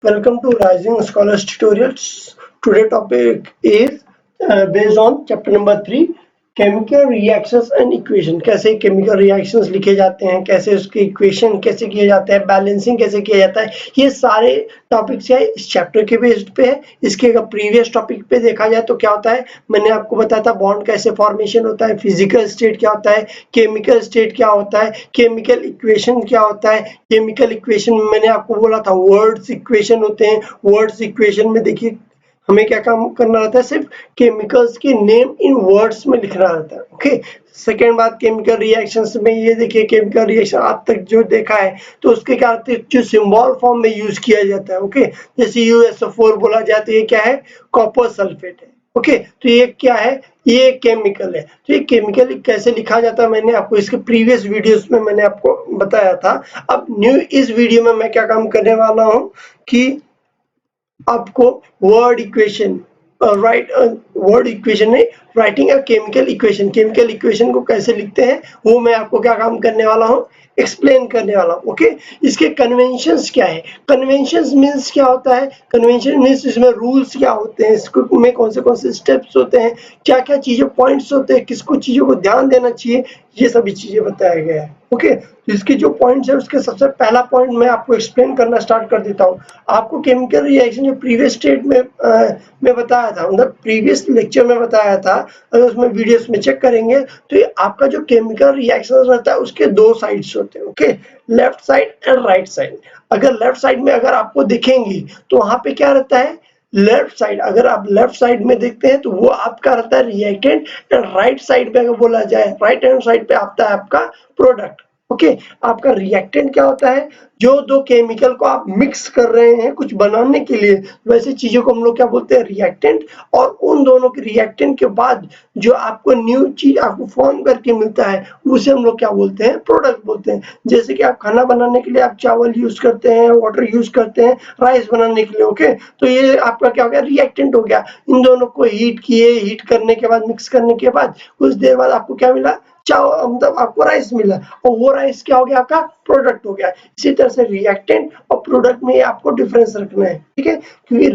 Welcome to Rising Scholars Tutorials. Today topic is based on chapter number 3 chemical reactions and equation. कैसे chemical reactions लिखे जाते हैं, कैसे उसके equation कैसे किए जाते हैं, बैलेंसिंग कैसे किया जाता है, ये सारे टॉपिक्स है इस चैप्टर के बेस्ड पे है। इसके अगर प्रीवियस टॉपिक पे देखा जाए तो क्या होता है, मैंने आपको बताया था बॉन्ड कैसे फॉर्मेशन होता है, फिजिकल स्टेट क्या होता है, केमिकल स्टेट क्या होता है, केमिकल इक्वेशन क्या होता है। केमिकल इक्वेशन में मैंने आपको बोला था वर्ड्स इक्वेशन होते हैं। वर्ड्स इक्वेशन में देखिए हमें क्या काम करना रहता है, सिर्फ केमिकल्स के नेम इन वर्ड्स में लिखना रहता है। ओके, सेकेंड बात केमिकल रिएक्शंस में ये देखिए केमिकल रिएक्शन आज तक जो देखा है तो उसके क्या होते हैं, जो सिंबल फॉर्म में यूज किया जाता है। ओके, जैसे USO4 बोला जाता है, ये क्या है, कॉपर सल्फेट है। ओके, तो ये क्या है, ये केमिकल है। तो ये केमिकल कैसे लिखा जाता है मैंने आपको इसके प्रीवियस वीडियोस में मैंने आपको बताया था। अब न्यू इस वीडियो में मैं क्या काम करने वाला हूँ कि आपको वर्ड इक्वेशन वर्ड इक्वेशन में writing a chemical equation, chemical equation को कैसे लिखते हैं वो मैं आपको क्या काम करने वाला हूँ, एक्सप्लेन करने वाला हूँ। ओके, इसके कन्वेंशंस क्या है, कन्वेंशंस मींस क्या होता है, कन्वेंशन मींस इसमें रूल्स क्या होते हैं, इसको में कौन से स्टेप्स होते हैं, क्या क्या चीजें पॉइंट्स होते हैं, किसको चीजों को ध्यान देना चाहिए, ये सभी चीजें बताया गया है। ओके, तो इसके जो पॉइंट्स है उसके सबसे पहला पॉइंट मैं आपको एक्सप्लेन करना स्टार्ट कर देता हूँ। आपको केमिकल रिएक्शन जो प्रीवियस स्टेट में बताया था, मतलब प्रीवियस लेक्चर में बताया था, अगर उसमें वीडियोस में चेक करेंगे तो ये आपका जो केमिकल रिएक्शन रहता है उसके दो साइड्स होते हैं। Okay, left side and right side. अगर लेफ्ट साइड में अगर आपको दिखेंगी तो वहां पे क्या रहता है, लेफ्ट साइड, अगर आप लेफ्ट साइड में देखते हैं तो वो आपका रहता है रिएक्टेंट, एंड राइट साइड पे अगर बोला जाए, राइट हैंड साइड पे आता है आपका प्रोडक्ट। ओके, आपका रिएक्टेंट क्या होता है, जो दो केमिकल को आप मिक्स कर रहे हैं कुछ बनाने के लिए, वैसे चीजों को हम लोग क्या बोलते हैं, रिएक्टेंट। और उन दोनों के रिएक्टेंट के बाद जो आपको न्यू चीज आपको फॉर्म करके मिलता है उसे हम लोग क्या बोलते हैं, प्रोडक्ट बोलते हैं। जैसे कि आप खाना बनाने के लिए आप चावल यूज करते हैं, वाटर यूज करते हैं राइस बनाने के लिए। ओके, तो ये आपका क्या हो गया, रिएक्टेंट हो गया। इन दोनों को हीट किए, हीट करने के बाद मिक्स करने के बाद कुछ देर बाद आपको क्या मिला, चावल, मतलब आपको राइस मिला, और वो राइस क्या हो गया, आपका प्रोडक्ट हो गया। इसी तरह से रिएक्टेंट और प्रोडक्ट में आपको डिफरेंस रखना है, ठीक है, क्योंकि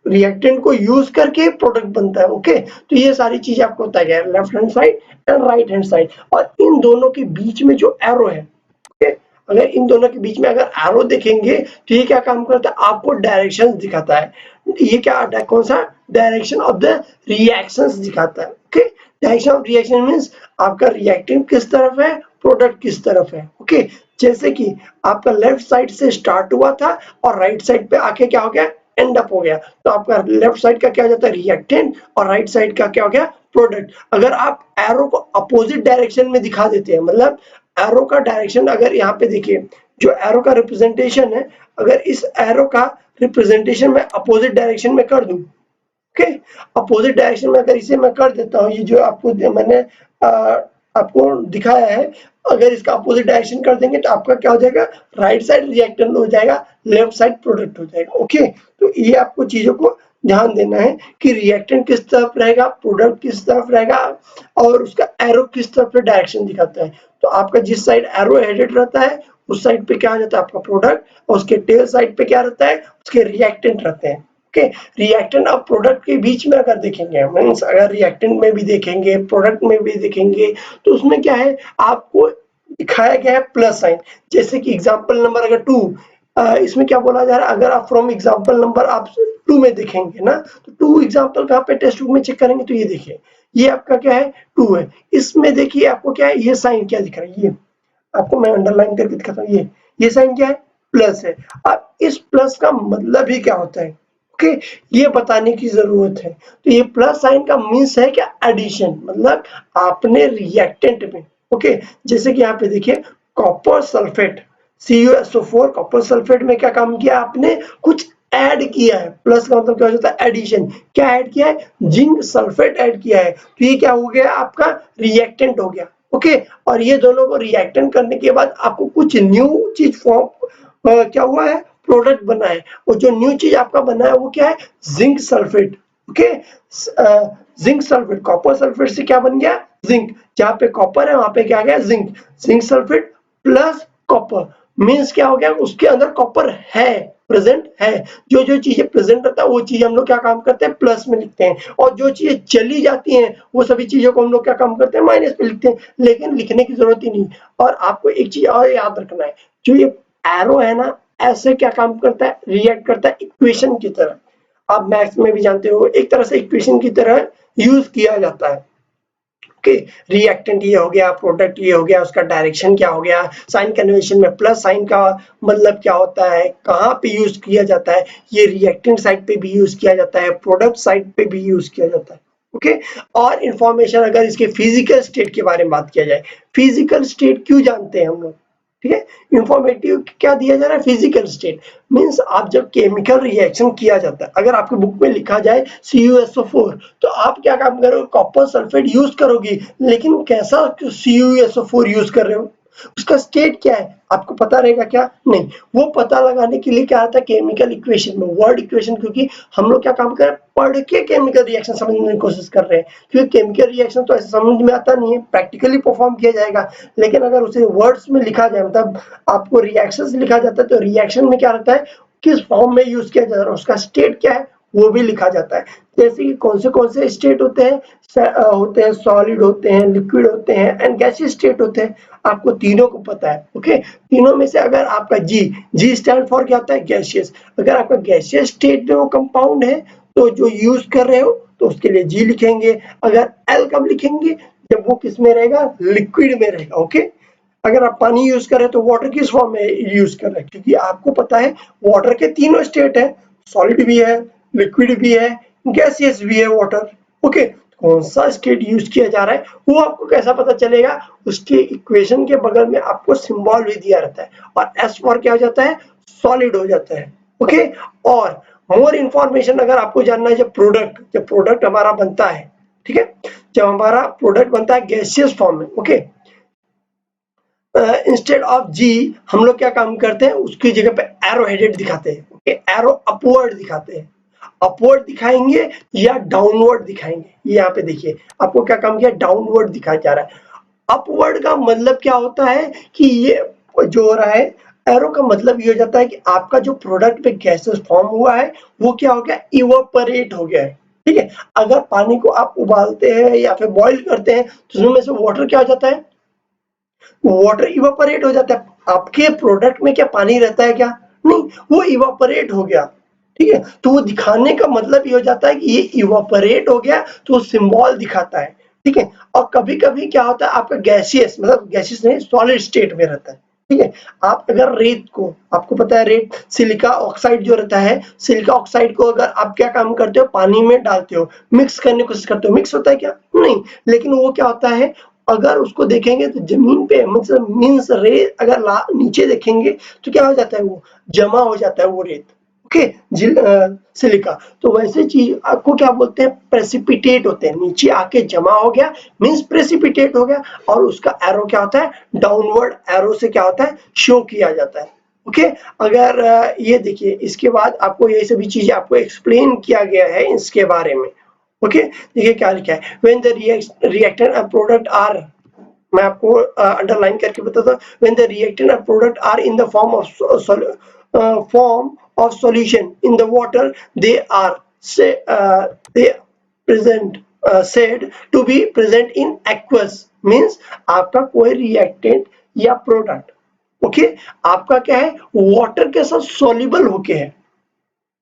रिएक्टेंट को यूज करके प्रोडक्ट बनता है। ओके, तो ये सारी चीजें आपको बताया गया है, left hand side and right hand side. और इन दोनों के बीच में जो एरो है, ओके, अगर इन दोनों के बीच में अगर एरो देखेंगे तो ये क्या काम करता है, आपको डायरेक्शंस दिखाता है। ये क्या, कौन सा, डायरेक्शन ऑफ द रिएक्शंस दिखाता है। Okay, direction of reaction means आपका रिएक्टेंट किस तरफ है, प्रोडक्ट किस तरफ है। ओके, जैसे कि आपका लेफ्ट साइड से स्टार्ट हुआ था और राइट साइड पे आके क्या हो गया, एंड अप हो गया, तो आपका लेफ्ट साइड का क्या हो जाता है, रिएक्टेंट, और राइट साइड का क्या हो गया, प्रोडक्ट। अगर आप एरो को अपोजिट डायरेक्शन में दिखा देते हैं, मतलब एरो का डायरेक्शन अगर यहाँ पे देखिए, जो एरो का रिप्रेजेंटेशन है, अगर इस एरो का रिप्रेजेंटेशन मैं अपोजिट डायरेक्शन में कर दूं, ओके, अपोजिट डायरेक्शन में अगर इसे मैं कर देता हूँ, ये जो आपको मैंने आपको दिखाया है, अगर इसका अपोजिट डायरेक्शन कर देंगे तो आपका क्या हो जाएगा, राइट साइड रिएक्टेंट हो जाएगा, लेफ्ट साइड प्रोडक्ट हो जाएगा। ओके, तो ये आपको चीजों को ध्यान देना है कि रिएक्टेंट किस तरफ रहेगा, प्रोडक्ट किस तरफ रहेगा, और उसका एरो किस तरफ से डायरेक्शन दिखाता है। तो आपका जिस साइड एरो हेडेड रहता है उस साइड पे क्या आ जाता है, आपका प्रोडक्ट, और उसके टेल साइड पे क्या रहता है, उसके रिएक्टेंट रहते हैं। ओके, रिएक्टेंट और प्रोडक्ट के बीच में अगर देखेंगे, मीन्स अगर रिएक्टेंट में भी देखेंगे, प्रोडक्ट में भी देखेंगे, तो उसमें क्या है, आपको दिखाया गया है प्लस साइन। जैसे कि एग्जांपल नंबर अगर 2, इसमें क्या बोला जा रहा है, अगर आप फ्रॉम एग्जांपल नंबर आप 2 में देखेंगे ना, तो 2 एग्जांपल कहाँ पे टेक्स्ट बुक में चेक करेंगे तो ये देखिए, ये आपका क्या है, 2 है। इसमें देखिए आपको क्या है, ये साइन क्या दिख रहा है, ये आपको मैं अंडरलाइन करके दिखाता हूँ, ये साइन क्या है, प्लस है। अब इस प्लस का मतलब ही क्या होता है, ओके, ये बताने की जरूरत है। तो ये प्लस साइन का मीन्स है क्या, एडिशन, मतलब आपने रिएक्टेंट में, ओके, जैसे कि यहाँ पे देखिए copper sulphate, CuSO4 copper sulphate में क्या काम किया आपने, कुछ ऐड किया है। प्लस का मतलब क्या हो जाता है, एडिशन। क्या ऐड किया है, जिंक सल्फेट ऐड किया है, तो ये क्या हो गया, आपका रिएक्टेंट हो गया। ओके, और ये दोनों को रिएक्टेंट करने के बाद आपको कुछ न्यू चीज फॉर्म क्या हुआ है, प्रोडक्ट बना है। और जो न्यू चीज आपका बना है वो क्या है, zinc sulphate. Okay, zinc sulphate, copper sulphate से क्या बन गया, जिंक, जहाँ पे कॉपर है वहां पे क्या आ गया, zinc. Zinc sulphate plus copper means क्या हो गया, उसके अंदर कॉपर है। प्रेजेंट है। जो जो चीजें प्रेजेंट रहता है वो चीज हम लोग क्या काम करते हैं, प्लस में लिखते हैं, और जो चीजें चली जाती हैं वो सभी चीजों को हम लोग क्या काम करते हैं, माइनस में लिखते हैं। लेकिन लिखने की जरूरत ही नहीं। और आपको एक चीज और याद रखना है, जो ये एरो है ना, ऐसे क्या काम करता है, रिएक्ट करता है इक्वेशन की तरह। आप मैथ्स में भी जानते हो, एक तरह से इक्वेशन की तरह यूज किया जाता है कि रिएक्टेंट ये हो गया, प्रोडक्ट ये हो गया, उसका डायरेक्शन क्या हो गया, साइन कन्वेंशन में प्लस साइन का मतलब क्या होता है, कहाँ पे यूज किया जाता है, ये रिएक्टेंट साइड पे भी यूज किया जाता है, प्रोडक्ट साइड पे भी यूज किया जाता है। ओके, और इंफॉर्मेशन अगर इसके फिजिकल स्टेट के बारे में बात किया जाए, फिजिकल स्टेट क्यों जानते हैं हम लोग, ठीक है। इंफॉर्मेटिव क्या दिया जा रहा है, फिजिकल स्टेट मींस आप जब केमिकल रिएक्शन किया जाता है, अगर आपके बुक में लिखा जाए CuSO4, तो आप क्या काम करोगे, कॉपर सल्फेट यूज करोगी, लेकिन कैसा CuSO4 यूज कर रहे हो, उसका स्टेट क्या है आपको पता रहेगा क्या, नहीं। वो पता लगाने के लिए क्या आता है, केमिकल इक्वेशन में, वर्ड इक्वेशन, क्योंकि हम लोग क्या काम कर रहे हैं, पढ़ के केमिकल रिएक्शन समझने की कोशिश कर रहे हैं, क्योंकि केमिकल रिएक्शन तो ऐसे समझ में आता नहीं है, प्रैक्टिकली परफॉर्म किया जाएगा। लेकिन अगर उसे वर्ड्स में लिखा जाए, मतलब आपको रिएक्शंस लिखा जाता है, तो रिएक्शन में क्या रहता है, किस फॉर्म में यूज किया जा रहा है, उसका स्टेट क्या है, वो भी लिखा जाता है। जैसे कि कौन से स्टेट होते हैं, सॉलिड होते हैं, लिक्विड होते हैं, एंड गैसियस स्टेट होते हैं। आपको तीनों को पता है। ओके, तीनों में से अगर आपका जी स्टैंड फॉर क्या होता है, गैसियस। अगर आपका गैसियस स्टेट में वो कंपाउंड है, तो जो यूज कर रहे हो तो उसके लिए जी लिखेंगे। अगर एल कब लिखेंगे, जब वो किस में रहेगा, लिक्विड में रहेगा। ओके, अगर आप पानी यूज कर रहे हैं तो वाटर किस फॉर्म में यूज कर रहे हैं, क्योंकि आपको पता है वाटर के तीनों स्टेट है, सॉलिड भी है, लिक्विड भी है, गैसियस भी है वाटर। ओके, कौन सा स्टेट यूज किया जा रहा है वो आपको कैसा पता चलेगा, उसके इक्वेशन के बगल में आपको सिंबल भी दिया रहता है, और एस फॉर क्या हो जाता है, सॉलिड हो जाता है। ओके, और मोर इंफॉर्मेशन अगर आपको जानना है, जब प्रोडक्ट हमारा बनता है, ठीक है, जब हमारा प्रोडक्ट बनता है गैसियस फॉर्म में, ओके, इंस्टेड ऑफ जी हम लोग क्या काम करते हैं, उसकी जगह पे एरो हेडेड दिखाते हैं। ओके, एरो अपवर्ड दिखाते हैं, अपवर्ड दिखाएंगे या डाउनवर्ड दिखाएंगे। यहाँ पे देखिए आपको क्या काम किया, डाउनवर्ड दिखाया जा रहा है। अपवर्ड का मतलब क्या होता है कि ये जो हो रहा है, एरो का मतलब ये हो जाता है कि आपका जो प्रोडक्ट पे गैसेस फॉर्म हुआ है वो क्या हो गया, इवापोरेट हो गया है। ठीक है, अगर पानी को आप उबालते हैं या फिर बॉईल करते हैं तो उसमें से वाटर क्या हो जाता है, वाटर इवापोरेट हो जाता है। आपके प्रोडक्ट में क्या पानी रहता है क्या, नहीं, वो इवापोरेट हो गया। ठीक है, तो वो दिखाने का मतलब ये हो जाता है कि ये इवापोरेट हो गया, तो वो सिंबल दिखाता है। ठीक है, और कभी कभी क्या होता है, आपका गैसियस मतलब गैसियस नहीं, सॉलिड स्टेट में रहता है। ठीक है, आप अगर रेत को, आपको पता है रेत सिलिका ऑक्साइड जो रहता है, सिलिका ऑक्साइड को अगर आप क्या काम करते हो, पानी में डालते हो, मिक्स करने की कोशिश करते हो, मिक्स होता है क्या, नहीं। लेकिन वो क्या होता है, अगर उसको देखेंगे तो जमीन पे मतलब मीन्स रेत अगर नीचे देखेंगे तो क्या हो जाता है, वो जमा हो जाता है वो रेत। Okay, silica. तो वैसे चीज आपको क्या बोलते हैं, प्रेसिपिटेट होते हैं, नीचे आके जमा हो गया मीन्स प्रेसिपिटेट हो गया, और उसका एरो क्या होता है, डाउनवर्ड एरो से क्या होता है, शो किया जाता है। ओके, अगर ये देखिए इसके बाद आपको ये सभी चीजें आपको एक्सप्लेन किया गया है इसके बारे में। ओके, देखिए क्या लिखा है, when the reactant and product are, मैं आपको अंडरलाइन करके बताता हूँ, when the reactant and product are in the form of solution in the water, they are they present said to be present in aqueous, means आपका कोई reactant या product, okay, आपका क्या है, वाटर के साथ soluble होके है।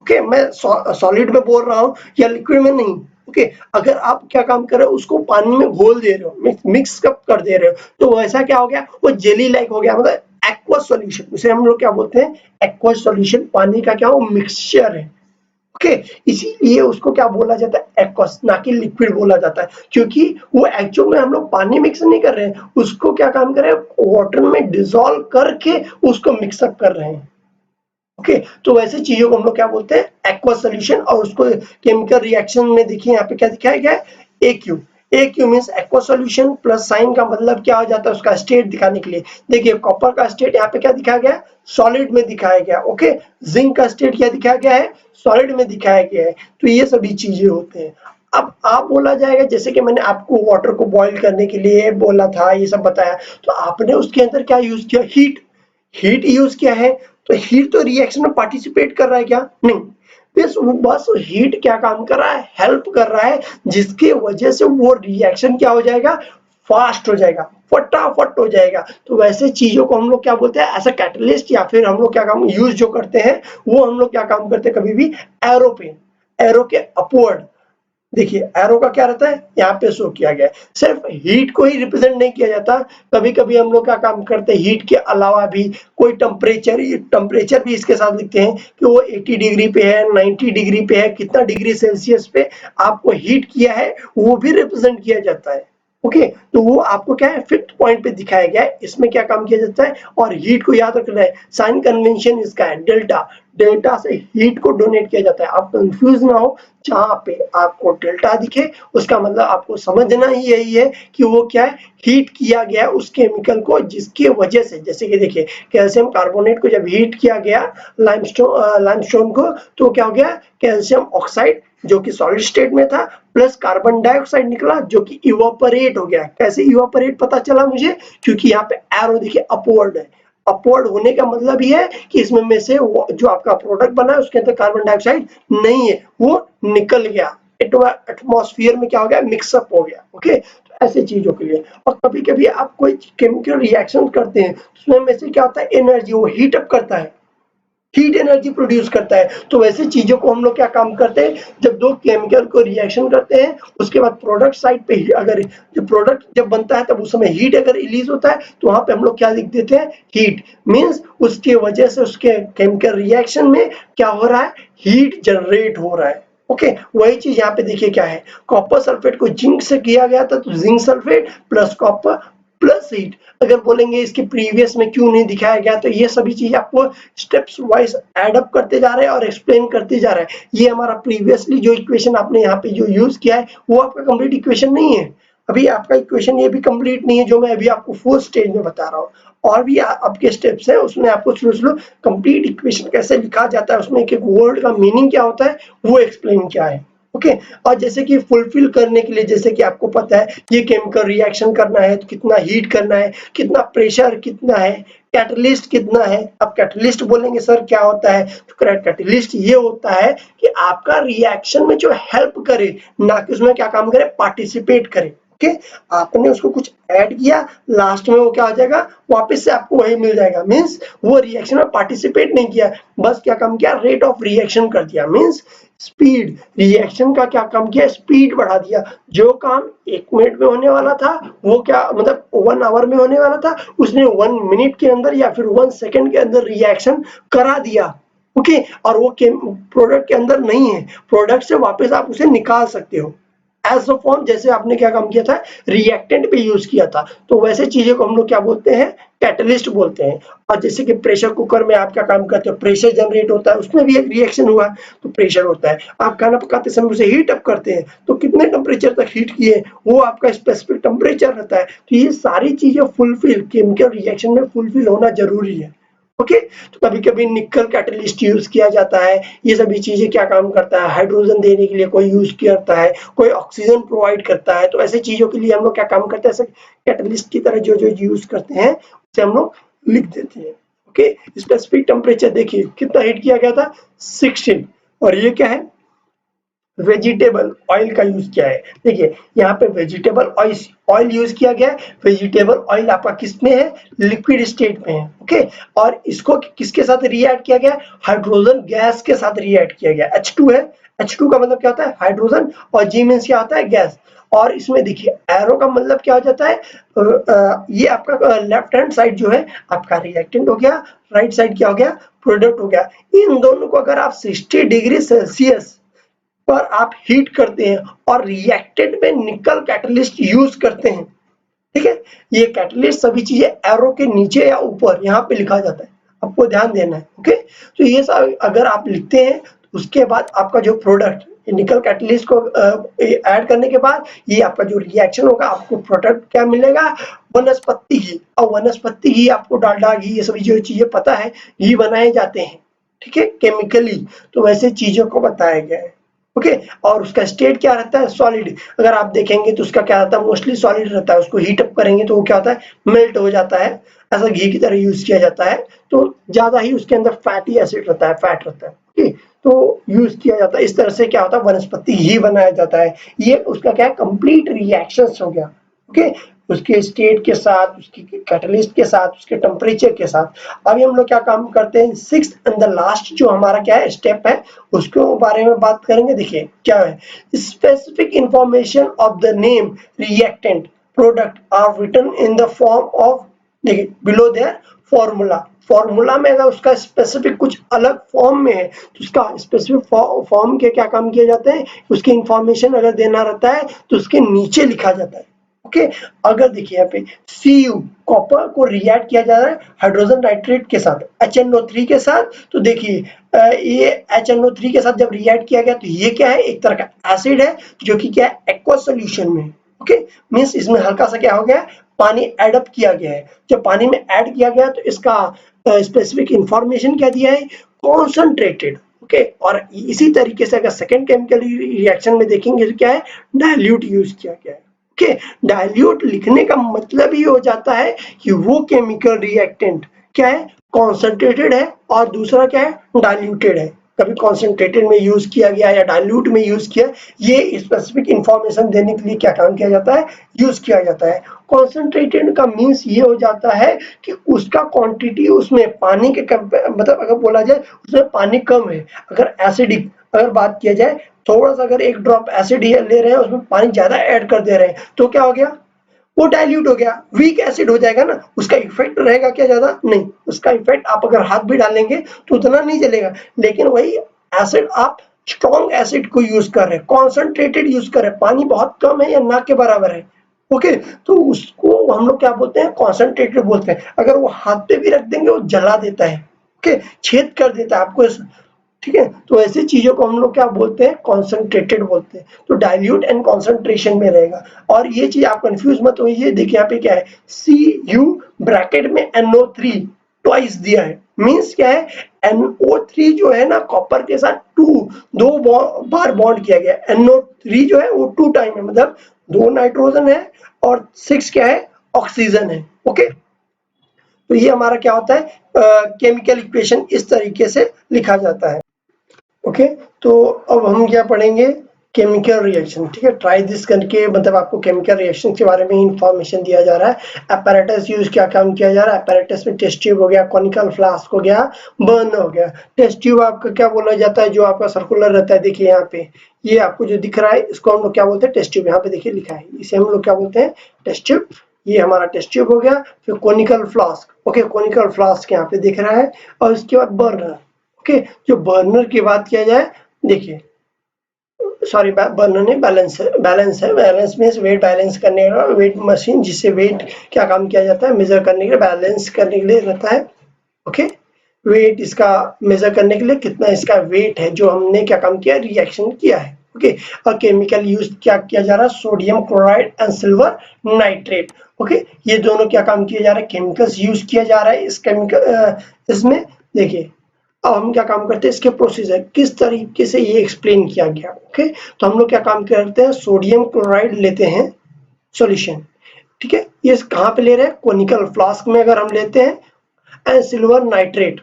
ओके, मैं सॉलिड में बोल रहा हूँ या लिक्विड में नहीं। ओके, अगर आप क्या काम कर रहे हो, उसको पानी में घोल दे रहे हो, मिक्स कप कर दे रहे हो, तो वैसा क्या हो गया, वो जेली लाइक हो गया, मतलब एक्वस सॉल्यूशन, उसे हम लोग क्या बोलते हैं, एक्वस सॉल्यूशन, पानी का क्या, वो मिक्सचर है। ओके, इसीलिए उसको क्या बोला जाता है, एक्वस, ना कि लिक्विड बोला जाता है, क्योंकि वो एक्चुअल में हम लोग पानी मिक्स नहीं कर रहे हैं, उसको क्या काम कर रहे हैं, वाटर में डिसॉल्व करके उसको मिक्सअप कर रहे हैं। ओके, तो वैसे चीजों को हम लोग क्या बोलते हैं, एक्वा सॉल्यूशन। और उसको केमिकल रिएक्शन में देखिए यहाँ पे क्या दिखाया गया है, AQ। AQ means aqua solution, plus sign का मतलब क्या हो जाता है, उसका स्टेट दिखाने के लिए। देखिए कॉपर का स्टेट यहाँ पे क्या दिखाया गया, सॉलिड में दिखाया गया। ओके, जिंक का स्टेट क्या दिखाया गया है, सॉलिड में दिखाया गया है। तो ये सभी चीजें होते हैं। अब आप बोला जाएगा, जैसे कि मैंने आपको वाटर को बॉईल करने के लिए बोला था, ये सब बताया, तो आपने उसके अंदर क्या यूज किया, हीट यूज किया है। तो हीट तो रिएक्शन में पार्टिसिपेट कर रहा है क्या? नहीं, बस हीट क्या काम कर रहा है, हेल्प कर रहा है, जिसकी वजह से वो रिएक्शन क्या हो जाएगा, फास्ट हो जाएगा, फटाफट हो जाएगा। तो वैसे चीजों को हम लोग क्या बोलते हैं, एज अ कैटलिस्ट, या फिर हम लोग क्या काम यूज जो करते हैं वो हम लोग क्या काम करते हैं, कभी भी एरो पे, एरो के अपवर्ड, देखिए एरो का क्या रहता है, यहाँ पे शो किया गया है। सिर्फ हीट को ही रिप्रेजेंट नहीं किया जाता, कभी कभी हम लोग क्या काम करते हैं, हीट के अलावा भी कोई टेम्परेचर भी इसके साथ लिखते हैं कि वो 80 डिग्री पे है, 90 डिग्री पे है, कितना डिग्री सेल्सियस पे आपको हीट किया है वो भी रिप्रेजेंट किया जाता है। ओके, तो वो आपको क्या है, फिफ्थ पॉइंट पे दिखाया गया है, इसमें क्या काम किया जाता है। और हीट को याद रखना है, साइन कन्वेंशन इसका है डेल्टा, डेल्टा से हीट को डोनेट किया जाता है। आप कंफ्यूज ना हो, जहां पे आपको डेल्टा दिखे उसका मतलब आपको समझना ही यही है कि वो क्या है, हीट किया गया उस केमिकल को, जिसकी वजह से, जैसे कि देखिए कैल्शियम कार्बोनेट को जब हीट किया गया लाइमस्टोन को, तो क्या हो गया, कैल्शियम ऑक्साइड जो कि सॉलिड स्टेट में था, प्लस कार्बन डाइऑक्साइड निकला जो कि इवापोरेट हो गया। कैसे इवापोरेट पता चला मुझे, क्योंकि यहाँ पे एरो देखिए अपवर्ड है। अपवर्ड होने का मतलब ये है कि इसमें में से जो आपका प्रोडक्ट बना है उसके अंदर कार्बन डाइऑक्साइड नहीं है, वो निकल गया, एटमॉस्फेयर में क्या हो गया, मिक्सअप हो गया। ओके, तो ऐसे चीजों के लिए। और कभी कभी आप कोई केमिकल रिएक्शन करते हैं उसमें में से क्या होता है, एनर्जी, वो हीट अप करता है, हीट एनर्जी प्रोड्यूस करता है। तो वैसे चीजों को हम लोग क्या काम करते हैं, जब दो केमिकल को रिएक्शन करते हैं उसके बाद प्रोडक्ट साइड पे अगर जो प्रोडक्ट जब बनता है तब उस समय हीट अगर रिलीज होता है तो वहां पे हम लोग क्या लिख देते हैं, हीट, मींस उसके वजह से उसके केमिकल रिएक्शन में क्या हो रहा है, हीट जनरेट हो रहा है। ओके, वही चीज यहाँ पे देखिए क्या है, कॉपर सल्फेट को जिंक से किया गया था, तो zinc sulphate plus copper plus heat. अगर बोलेंगे इसके प्रीवियस में क्यों नहीं दिखाया गया, तो ये सभी चीज आपको स्टेप्स वाइज एड अप करते जा रहे हैं और एक्सप्लेन करते जा रहे हैं। ये हमारा प्रीवियसली जो इक्वेशन आपने यहाँ पे जो यूज किया है वो आपका कंप्लीट इक्वेशन नहीं है, अभी आपका इक्वेशन ये भी कंप्लीट नहीं है जो मैं अभी आपको फोर्थ स्टेज में बता रहा हूँ। और भी आपके स्टेप्स है, उसमें आपको स्लो स्लो कंप्लीट इक्वेशन कैसे लिखा जाता है, उसमें एक एक वर्ड का मीनिंग क्या होता है वो एक्सप्लेन किया है। ओके, और जैसे कि फुलफिल करने के लिए, जैसे कि आपको पता है ये केमिकल रिएक्शन करना है तो कितना हीट करना है, कितना प्रेशर कितना है, कैटलिस्ट कितना है। अब कैटलिस्ट बोलेंगे सर क्या होता है, तो कैटलिस्ट ये होता है कि आपका रिएक्शन में जो हेल्प करे, ना कि उसमें क्या काम करे, पार्टिसिपेट करे। ओके, आपने उसको कुछ ऐड किया, लास्ट में वो क्या हो जाएगा, वापस से आपको वही मिल जाएगा, मींस वो रिएक्शन में पार्टिसिपेट नहीं किया, बस क्या काम किया, रेट ऑफ रिएक्शन कर दिया, मींस स्पीड, रिएक्शन का क्या काम किया, स्पीड बढ़ा दिया। जो काम 1 मिनट में होने वाला था वो क्या मतलब 1 आवर में होने वाला था, उसने 1 मिनट के अंदर या फिर 1 सेकंड के अंदर रिएक्शन करा दिया। ओके, और वो प्रोडक्ट के अंदर नहीं है, प्रोडक्ट से वापस आप उसे निकाल सकते हो एज अ फॉर्म, जैसे आपने क्या काम किया था, रिएक्टेंट पे यूज किया था। तो वैसे चीजें को हम लोग क्या बोलते हैं, कैटलिस्ट बोलते हैं। और जैसे कि प्रेशर कुकर में आप क्या काम करते हो, प्रेशर जनरेट होता है, उसमें भी एक रिएक्शन हुआ तो प्रेशर होता है। आप खाना पकाते समय उसे हीट अप करते हैं तो कितने टेम्परेचर तक हीट किए वो आपका स्पेसिफिक टेम्परेचर रहता है। तो ये सारी चीजें फुलफिल, केमिकल रिएक्शन में फुलफिल होना जरूरी है। ओके, तो कभी कभी निकल कैटलिस्ट यूज किया जाता है। ये सभी चीजें क्या काम करता है, हाइड्रोजन देने के लिए कोई यूज करता है, कोई ऑक्सीजन प्रोवाइड करता है। तो ऐसे चीजों के लिए हम लोग क्या काम करते हैं, कैटलिस्ट की तरह जो जो यूज करते हैं उसे हम लोग लिख देते हैं। ओके, स्पेसिफिक टेम्परेचर देखिए कितना हीट किया गया था, 16। और ये क्या है, वेजिटेबल ऑयल का यूज किया है। देखिए यहाँ पे वेजिटेबल ऑयल यूज किया गया है। वेजिटेबल ऑयल आपका किस में है, लिक्विड स्टेट में है। ओके, और इसको किसके साथ रिएक्ट किया गया, हाइड्रोजन गैस के साथ रिएक्ट किया गया। H2 है, H2 का मतलब क्या होता है, हाइड्रोजन, और G मीन्स क्या होता है, गैस। और इसमें देखिए एरो का मतलब क्या हो जाता है, ये आपका लेफ्ट हैंड साइड जो है आपका रिएक्टेंट हो गया, राइट साइड क्या हो गया, प्रोडक्ट हो गया। इन दोनों को अगर आप 60 डिग्री सेल्सियस पर आप हीट करते हैं और रिएक्टेंट में निकल कैटलिस्ट यूज करते हैं, ठीक है। ये कैटलिस्ट सभी चीजें एरो के नीचे या ऊपर यहाँ पे लिखा जाता है, आपको ध्यान देना है। ओके, तो ये सब अगर आप लिखते हैं तो उसके बाद आपका जो प्रोडक्ट निकल कैटलिस्ट को ऐड करने के बाद ये आपका जो रिएक्शन होगा, आपको प्रोडक्ट क्या मिलेगा, वनस्पति घी। और वनस्पति घी आपको डालडा घी, ये सभी जो चीजें पता है, घी बनाए जाते हैं, ठीक है, केमिकली। तो वैसे चीजों को बताया गया है। ओके, और उसका स्टेट क्या रहता है, सॉलिड। अगर आप देखेंगे तो उसका क्या रहता है, मोस्टली सॉलिड रहता है। उसको हीट अप करेंगे तो वो क्या होता है, मेल्ट हो जाता है। ऐसा घी की तरह यूज किया जाता है, तो ज्यादा ही उसके अंदर फैटी एसिड रहता है, फैट रहता है। ओके, तो यूज किया जाता है। इस तरह से क्या होता है, वनस्पति घी बनाया जाता है। ये उसका क्या है, कंप्लीट रिएक्शंस हो गया। ओके, उसके स्टेट के साथ, उसके कैटलिस्ट के साथ, उसके टेम्परेचर के साथ। अभी हम लोग क्या काम करते हैं, सिक्स्थ एंड द लास्ट जो हमारा क्या है स्टेप है, उसके बारे में बात करेंगे। देखिए क्या है, specific information of the name, reactant, product are written in the form of, देखिए बिलो देयर फॉर्मूला। फॉर्मूला में अगर उसका स्पेसिफिक कुछ अलग फॉर्म में है, तो उसका स्पेसिफिक फॉर्म के क्या काम किए जाते हैं, उसकी इंफॉर्मेशन अगर देना रहता है तो उसके नीचे लिखा जाता है। ओके, अगर देखिए यहाँ पे Cu, कॉपर को रिएक्ट किया जा रहा है हाइड्रोजन नाइट्रेट के साथ, HNO3 के साथ, तो देखिए ये HNO3 के साथ जब रिएक्ट किया गया तो ये क्या है, एक तरह का एसिड है जो कि क्या है, एक्वा सोल्यूशन में। ओके, मींस इसमें हल्का सा क्या हो गया, पानी एड अप किया गया है। जब पानी में ऐड किया गया तो इसका स्पेसिफिक इंफॉर्मेशन क्या दिया है, कॉन्सेंट्रेटेड। ओके, और इसी तरीके से अगर सेकेंड केमिकल रिएक्शन में देखेंगे तो क्या है, डाइल्यूट यूज किया गया है। ओके, डाइल्यूट लिखने का मतलब ही हो जाता है कि वो केमिकल रिएक्टेंट क्या है, कॉन्सेंट्रेटेड है, और दूसरा क्या है, डाइल्यूटेड है। कभी कॉन्सेंट्रेटेड में यूज किया गया या डाइल्यूट में यूज किया, ये स्पेसिफिक इंफॉर्मेशन देने के लिए क्या काम किया जाता है, यूज किया जाता है। कॉन्सेंट्रेटेड का मीन्स ये हो जाता है कि उसका क्वांटिटी, उसमें पानी के मतलब अगर बोला जाए उसमें पानी कम है। अगर एसिडिक अगर बात किया जाए, थोड़ा सा अगर एक ड्रॉप एसिड ले रहे हैं, उसमें पानी ज्यादा ऐड कर दे रहे हैं, तो क्या हो गया, वो डाइल्यूट हो गया, वीक एसिड हो जाएगा ना। उसका इफेक्ट रहेगा क्या, ज्यादा नहीं। उसका इफेक्ट आप अगर हाथ भी डालेंगे तो उतना नहीं चलेगा। लेकिन वही एसिड आप स्ट्रॉन्ग एसिड को यूज कर रहे हैं, कॉन्सेंट्रेटेड यूज कर रहे हैं, पानी बहुत कम है या ना के बराबर है। ओके, तो उसको हम लोग क्या बोलते हैं, कॉन्सेंट्रेटेड बोलते हैं। अगर वो हाथ पे भी रख देंगे वो जला देता है। ओके, छेद कर देता है आपको, ठीक है। तो ऐसी चीजों को हम लोग क्या बोलते हैं, कॉन्सेंट्रेटेड बोलते हैं। तो डाइल्यूट एंड कॉन्सेंट्रेशन में रहेगा। और ये चीज आप कंफ्यूज मत होइए, देखिए यहाँ पे क्या है, Cu ब्रैकेट में NO3 ट्वाइस दिया है, मींस क्या है, NO3 जो है ना, कॉपर के साथ दो बार बॉन्ड किया गया। NO3 जो है वो 2 टाइम है, मतलब 2 नाइट्रोजन है और 6 क्या है, ऑक्सीजन है। ओके, तो ये हमारा क्या होता है, केमिकल इक्वेशन इस तरीके से लिखा जाता है। ओके, तो अब हम क्या पढ़ेंगे, केमिकल रिएक्शन। ठीक है, ट्राई दिस करके मतलब आपको केमिकल रिएक्शन के बारे में इंफॉर्मेशन दिया जा रहा है। अपैरेटस यूज क्या काम किया जा रहा है, अपैरेटस में टेस्ट ट्यूब हो गया, कॉनिकल फ्लास्क हो गया, बर्नर हो गया। टेस्ट ट्यूब आपका क्या बोला जाता है, जो आपका सर्कुलर रहता है। देखिए यहाँ पे ये आपको जो दिख रहा है, इसको हम लोग क्या बोलते हैं, टेस्ट ट्यूब। यहाँ पे देखिए लिखा है, इसे हम लोग क्या बोलते हैं, टेस्ट ट्यूब। ये हमारा टेस्ट ट्यूब हो गया। फिर conical flask, okay, conical flask यहाँ पे दिख रहा है। और उसके बाद बर्नर। ओके, जो बर्नर की बात किया जाए, देखिए सॉरी, बर्नर नहीं, बैलेंस है। बैलेंस मीन्स वेट बैलेंस करने का, वेट मशीन जिससे वेट क्या काम किया जाता है, मेजर करने के लिए, बैलेंस करने के लिए रहता है। ओके, वेट इसका मेजर करने के लिए कितना इसका वेट है, जो हमने क्या काम किया, रिएक्शन किया है। ओके, और केमिकल यूज क्या किया जा रहा है, sodium chloride and silver nitrate. Okay, ये दोनों क्या काम किया जा रहा है, केमिकल्स यूज किया जा रहा है इस केमिकल इसमें। देखिए अब हम क्या काम करते हैं, इसके प्रोसीजर किस तरीके से ये एक्सप्लेन किया गया। ओके, तो हम लोग क्या काम करते हैं, सोडियम क्लोराइड लेते हैं सॉल्यूशन। ठीक है, ये कहाँ पे ले रहे हैं, कोनिकल फ्लास्क में अगर हम लेते हैं, and silver nitrate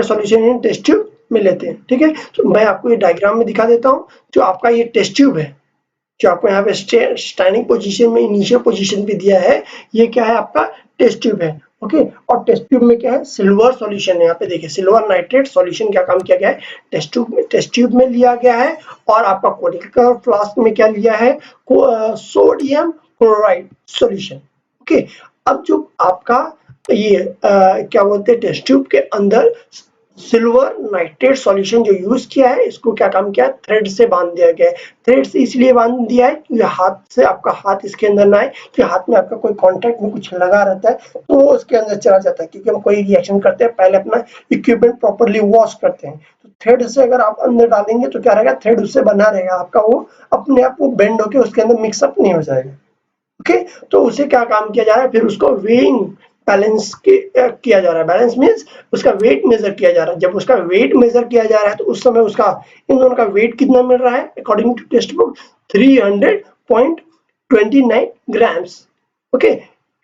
solution in test tube में लेते हैं। ठीक है, तो मैं आपको ये डायग्राम में दिखा देता हूँ। जो आपका ये टेस्ट ट्यूब है, जो आपको यहाँ पे स्टैंडिंग पोजीशन में इनिशियल पोजीशन पे दिया है, ये क्या है, आपका टेस्ट ट्यूब है। ओके, और टेस्ट ट्यूब में क्या है, सिल्वर सॉल्यूशन है। यहाँ पे देखिए सिल्वर नाइट्रेट सॉल्यूशन क्या काम किया गया है, टेस्ट ट्यूब में लिया गया है। और आपका कोनिकल फ्लास्क में क्या लिया है, सोडियम क्लोराइड सॉल्यूशन। ओके, अब जो आपका ये क्या बोलते हैं, टेस्ट ट्यूब के अंदर सिल्वर नाइट्रेट सॉल्यूशन जो यूज किया है, इसको क्या काम किया है, थ्रेड से बांध दिया गया है। थ्रेड से इसलिए बांध दिया है कि हाथ से आपका हाथ इसके अंदर ना आए, कि हाथ में आपका कोई कांटेक्ट में कुछ लगा रहता है तो वो उसके अंदर चला जाता है। क्योंकि हम कोई रिएक्शन करते हैं, पहले अपना इक्विपमेंट प्रॉपरली वॉश करते हैं। तो थ्रेड से अगर आप अंदर डालेंगे तो क्या रहेगा, थ्रेड उससे बना रहेगा आपका, वो अपने आप वो बेंड होकर उसके अंदर मिक्सअप नहीं हो जाएगा। ओके, तो उसे क्या काम किया जा रहा है, फिर उसको वेइंग बैलेंस किया जा रहा है। बैलेंस मीन्स उसका वेट मेजर किया जा रहा है। जब उसका वेट मेजर किया जा रहा है तो उस समय उसका, इन दोनों का वेट कितना मिल रहा है, according to textbook 300.29 grams. Okay,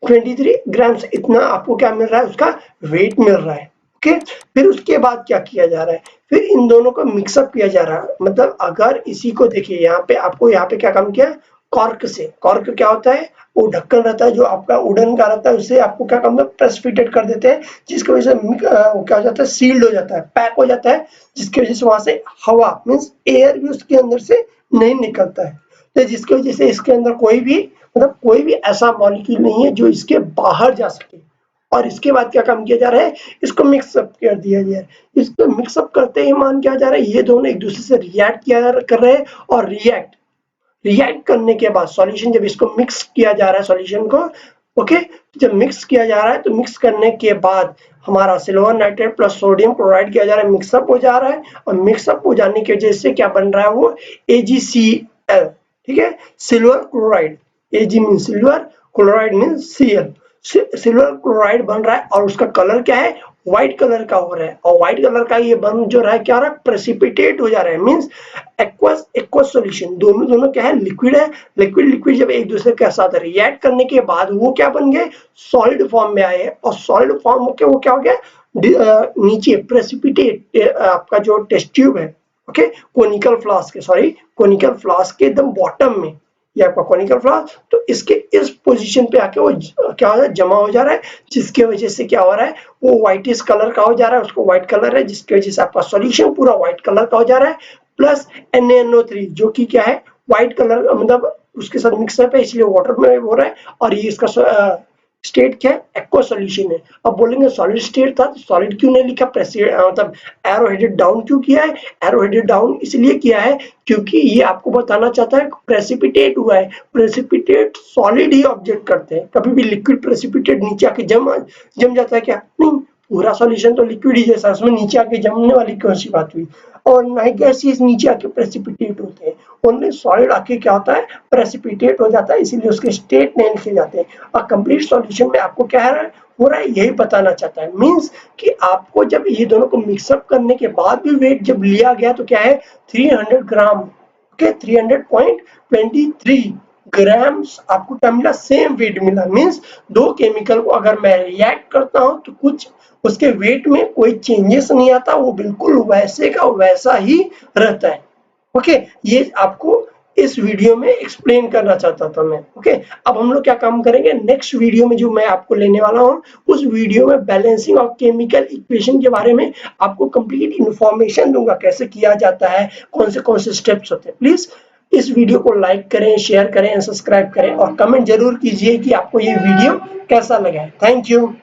23 grams, इतना आपको क्या मिल रहा है, उसका वेट मिल रहा है। ओके, फिर उसके बाद क्या किया जा रहा है, फिर इन दोनों को मिक्सअप किया जा रहा है। मतलब अगर इसी को देखिए, यहाँ पे आपको यहाँ पे क्या काम किया, कॉर्क से, कॉर्क क्या होता है, वो ढक्कन रहता है जो आपका वुडन का रहता है, उससे आपको क्या काम है, प्रेसिपिटेट कर देते हैं, जिसकी वजह से वो क्या हो जाता है, सील्ड हो जाता है, पैक हो जाता है, जिसकी वजह से वहां से हवा मीन्स एयर भी उसके अंदर से नहीं निकलता है। तो जिसकी वजह से इसके अंदर कोई भी मतलब कोई भी ऐसा मॉलिक्यूल नहीं है जो इसके बाहर जा सके। और इसके बाद क्या काम किया जा रहा है, इसको मिक्सअप कर दिया गया है। इसको मिक्सअप करते ही मान क्या जा रहा है, ये दोनों एक दूसरे से रिएक्ट किया कर रहे हैं, और रिएक्ट करने के बाद सॉल्यूशन, जब इसको मिक्स किया जा रहा है सॉल्यूशन को, ओके, जब मिक्स किया जा रहा है तो मिक्स करने के बाद हमारा silver nitrate plus sodium chloride किया जा रहा है, मिक्सअप हो जा रहा है, और मिक्सअप हो जाने की वजह से क्या बन रहा है, वो AgCl, ठीक है, silver chloride, Ag mean silver, chloride mean Cl, silver chloride बन रहा है, और उसका कलर क्या है, व्हाइट कलर का हो रहा है, और व्हाइट कलर का ये बन जो रहा है, क्या हो रहा है, प्रेसिपिटेट हो जा रहा है, मींस एक्वस सॉल्यूशन, दोनों क्या है, लिक्विड है, लिक्विड जब एक दूसरे के साथ रिएक्ट करने के बाद वो क्या बन गए, सॉलिड फॉर्म में आए, और सॉलिड फॉर्म होके वो क्या हो गया, नीचे प्रेसिपिटेट, आपका जो टेस्ट ट्यूब है, ओके, कोनिकल फ्लास्क के एकदम बॉटम में, ये आपका कोनिकल फ्लास्क, तो इसके इस पोजीशन पे आके वो क्या हो रहा है, जमा हो जा रहा है, जिसके वजह से क्या हो रहा है, वो व्हाइटिश कलर का हो जा रहा है, उसको व्हाइट कलर है, जिसकी वजह से आपका सॉल्यूशन पूरा व्हाइट कलर का हो जा रहा है, प्लस NaNO3 जो कि क्या है, व्हाइट कलर, मतलब उसके साथ मिक्सअप है, इसलिए वाटर में हो रहा है, और ये इसका स्टेट क्या है, एक्वा सॉल्यूशन है। अब बोलेंगे सॉलिड स्टेट था तो सॉलिड क्यों नहीं लिखा, मतलब एरो हेडेड डाउन क्यों किया है, एरो हेडेड डाउन इसलिए किया है क्योंकि ये आपको बताना चाहता है प्रेसिपिटेट हुआ है, प्रेसिपिटेट सॉलिड ही ऑब्जेक्ट करते हैं, कभी भी लिक्विड प्रेसिपिटेट नीचे आके जम जाता है क्या, नहीं, पूरा सॉल्यूशन तो लिक्विड ही जैसा, उसमें नीचे आके जमने वाली कौन सी बात हुई, और ना ही गैसेस नीचे आके प्रेसिपिटेट होते हैं, ओनली सॉलिड आके क्या होता है, प्रेसिपिटेट हो जाता है, इसीलिए उसके स्टेट नहीं लिखे जाते हैं। और कंप्लीट सॉल्यूशन में आपको क्या हो रहा है, यही बताना चाहता है, मींस कि आपको जब ये दोनों को मिक्सअप करने के बाद भी वेट जब लिया गया तो क्या है, 300 ग्राम, ओके, 300.23 ग्राम्स आपको क्या मिला, सेम वेट मिला, मींस दो केमिकल को अगर मैं रिएक्ट करता हूं तो कुछ उसके वेट में कोई चेंजेस नहीं आता, वो बिल्कुल वैसे का वैसा ही रहता है। ओके, ये आपको इस वीडियो में एक्सप्लेन करना चाहता था मैं। ओके, अब हम लोग क्या काम करेंगे, नेक्स्ट वीडियो में जो मैं आपको लेने वाला हूँ, उस वीडियो में बैलेंसिंग ऑफ केमिकल इक्वेशन के बारे में आपको कंप्लीट इंफॉर्मेशन दूंगा, कैसे किया जाता है, कौन से स्टेप्स होते हैं। प्लीज इस वीडियो को लाइक करें, शेयर करें, सब्सक्राइब करें, और कमेंट जरूर कीजिए कि आपको ये वीडियो कैसा लगा है। Thank you.